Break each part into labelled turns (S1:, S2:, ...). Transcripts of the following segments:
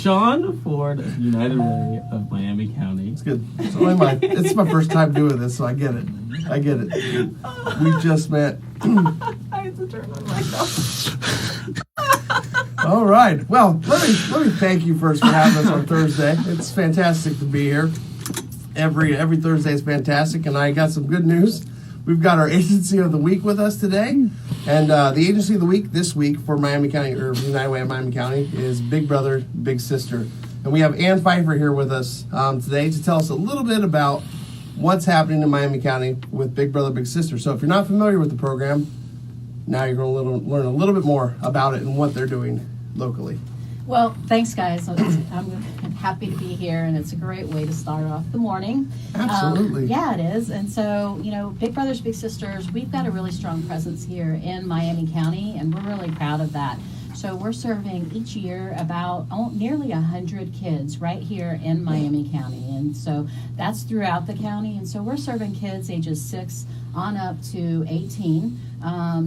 S1: Sean Ford, United Way of Miami County.
S2: It's good. It's my first time doing this, so I get it. We just met.
S3: I have to turn on myself.
S2: All right. Well, let me thank you first for having us on Thursday. It's fantastic to be here. Every Thursday is fantastic, and I got some good news. We've got our Agency of the Week with us today, and the Agency of the Week this week for Miami County, or United Way of Miami County, is Big Brother, Big Sister. And we have Ann Pfeiffer here with us today to tell us a little bit about what's happening in Miami County with Big Brother, Big Sister. So if you're not familiar with the program, now you're going to learn a little bit more about it and what they're doing locally.
S3: Well, thanks, guys. I'm happy to be here, and it's a great way to start off the morning.
S2: Absolutely.
S3: Yeah, it is. And so, Big Brothers, Big Sisters, we've got a really strong presence here in Miami County, and we're really proud of that. So we're serving each year about nearly 100 kids right here in Miami County. And so that's throughout the county. And so we're serving kids ages 6 on up to 18.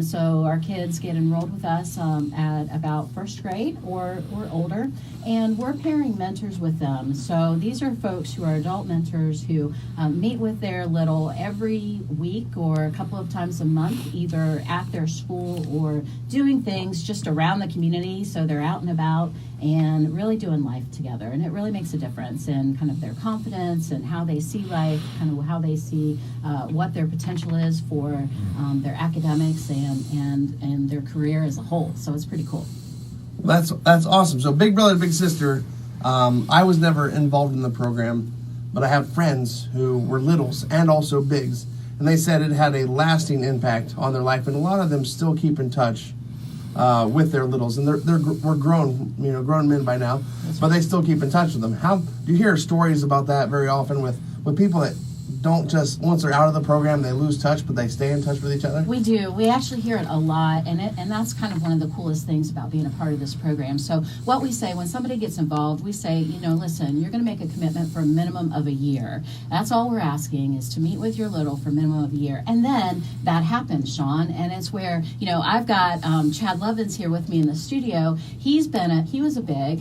S3: So our kids get enrolled with us at about first grade or older, and we're pairing mentors with them. So these are folks who are adult mentors who meet with their little every week or a couple of times a month, either at their school or doing things just around the community. So they're out and about and really doing life together, and it really makes a difference in kind of their confidence and how they see life, kind of how they see what their potential is for their academics and their career as a whole. So it's pretty cool.
S2: That's awesome. So Big Brother, Big Sister, I was never involved in the program, but I have friends who were littles and also bigs, and they said it had a lasting impact on their life, and a lot of them still keep in touch with their littles, and we're grown men by now, but they still keep in touch with them. How do you hear stories about that very often with people that don't just, once they're out of the program, they lose touch, but they stay in touch with each other?
S3: We do. We actually hear it a lot, and that's kind of one of the coolest things about being a part of this program. So what we say when somebody gets involved, we say, listen, you're going to make a commitment for a minimum of a year. That's all we're asking, is to meet with your little for a minimum of a year. And then that happens, Sean, and it's where, I've got Chad Lovins here with me in the studio. He was a big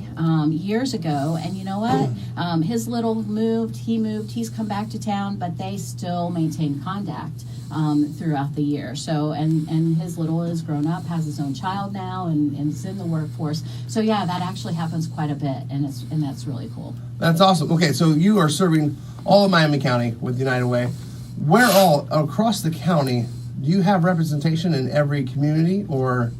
S3: years ago, and you know what? His little moved, he's come back to town, but they still maintain contact throughout the year. So, and his little is grown up, has his own child now, and is in the workforce. So yeah, that actually happens quite a bit, and that's really cool.
S2: That's awesome. Okay, so you are serving all of Miami County with United Way. Where all across the county do you have representation in every community, or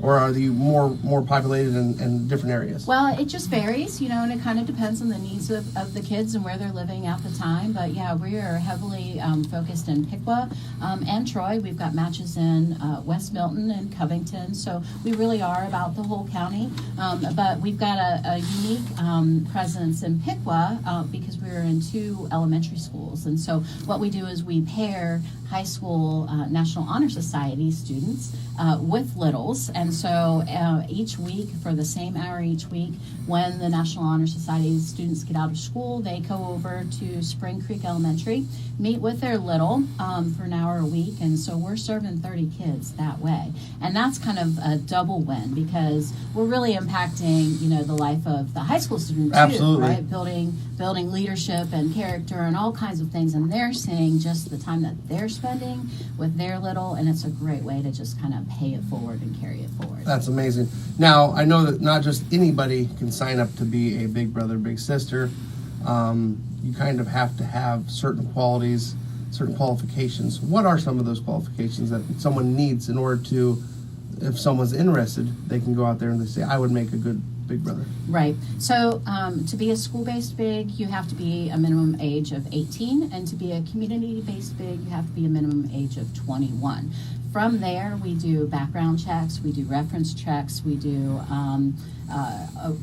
S2: are they more populated in different areas?
S3: Well, it just varies, and it kind of depends on the needs of the kids and where they're living at the time. But yeah, we are heavily focused in Piqua and Troy. We've got matches in West Milton and Covington. So we really are about the whole county. But we've got a unique presence in Piqua because we're in 2 elementary schools. And so what we do is we pair high school National Honor Society students with littles. And so each week, for the same hour each week, when the National Honor Society students get out of school, they go over to Spring Creek Elementary, meet with their little for an hour a week. And so we're serving 30 kids that way. And that's kind of a double win, because we're really impacting, the life of the high school students too.
S2: Absolutely.
S3: Right? Building leadership and character and all kinds of things. And they're seeing just the time that they're spending with their little, and it's a great way to just kind of pay it forward and carry it forward.
S2: That's amazing. Now, I know that not just anybody can sign up to be a Big Brother, Big Sister. You kind of have to have certain qualities, certain qualifications. What are some of those qualifications that someone needs in order to, if someone's interested, they can go out there and they say, I would make a good Big Brother?
S3: Right. So to be a school-based big, you have to be a minimum age of 18, and to be a community-based big, you have to be a minimum age of 21. From there, we do background checks, we do reference checks, we do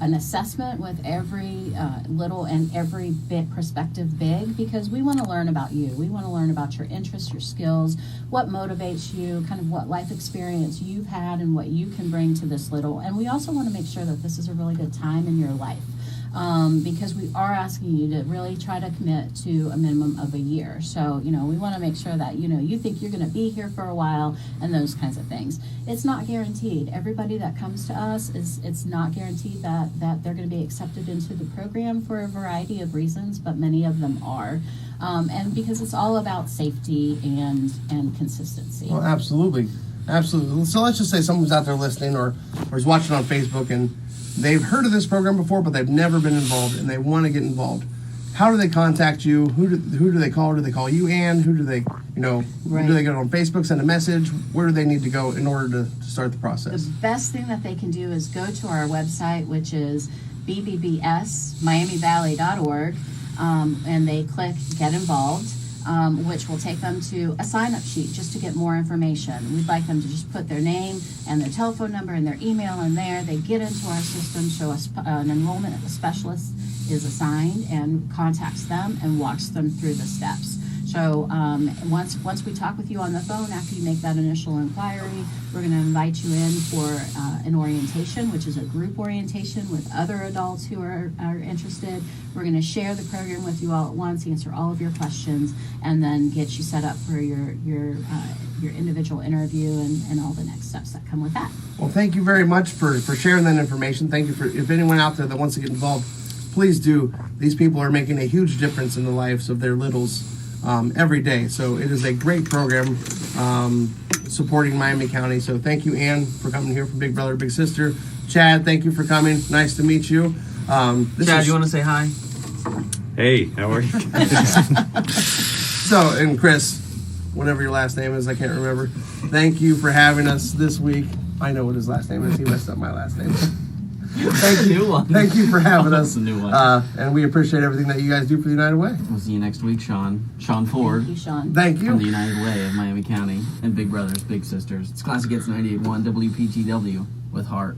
S3: an assessment with every little and every prospective big, because we want to learn about you. We want to learn about your interests, your skills, what motivates you, kind of what life experience you've had and what you can bring to this little. And we also want to make sure that this is a really good time in your life. because we are asking you to really try to commit to a minimum of a year. So, you know, we want to make sure that, you know, you think you're going to be here for a while and those kinds of things. It's not guaranteed. Everybody that comes to us, it's not guaranteed that they're going to be accepted into the program for a variety of reasons, but many of them are. And because it's all about safety and consistency.
S2: Well, absolutely. Absolutely. So let's just say someone's out there listening or is watching on Facebook and they've heard of this program before, but they've never been involved and they want to get involved. How do they contact you? Who do they call? Do they call you, Ann? Who do they, you know,
S3: Right.
S2: do they go on Facebook, send a message? Where do they need to go in order to start the process?
S3: The best thing that they can do is go to our website, which is bbbsmiamivalley.org, and they click Get Involved, which will take them to a sign-up sheet just to get more information. We'd like them to just put their name and their telephone number and their email in there. They get into our system, so an enrollment specialist is assigned and contacts them and walks them through the steps. So once we talk with you on the phone, after you make that initial inquiry, we're going to invite you in for an orientation, which is a group orientation with other adults who are interested. We're going to share the program with you all at once, answer all of your questions, and then get you set up for your individual interview and all the next steps that come with that.
S2: Well, thank you very much for sharing that information. Thank you for, if anyone out there that wants to get involved, please do. These people are making a huge difference in the lives of their littles every day. So it is a great program supporting Miami County. So thank you, Ann, for coming here from Big Brother, Big Sister. Chad, thank you for coming. Nice to meet you.
S4: Chad, you want to say hi?
S5: Hey, how are you?
S2: So, and Chris, whatever your last name is, I can't remember. Thank you for having us this week. I know what his last name is. He messed up my last name. Thank you.
S1: New one.
S2: Thank you for having us.
S1: That's a new one.
S2: And we appreciate everything that you guys do for the United Way.
S1: We'll see you next week, Sean. Sean Ford.
S3: Thank you, Sean.
S2: Thank
S1: From the
S2: you.
S1: United Way of Miami County and Big Brothers, Big Sisters. It's Classic Hits 98.1 WPTW with Heart.